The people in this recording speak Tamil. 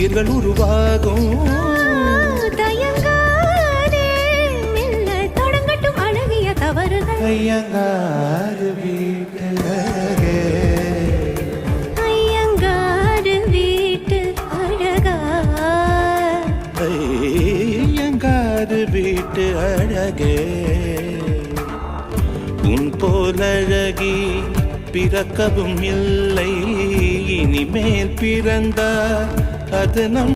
உயிர்கள் உருவாகும். தயங்காதே, மெல்ல தொடங்கட்டும் அழகிய தவறுகள். ஐயங்காறு வீட்டு அழகே, ஐயங்காறு வீட்டு அழகா, ஐயங்காறு வீட்டு அழகே. உன் போலழகி பிறக்கவும் இல்லை, இனிமேல் பிறந்தார் அது நம்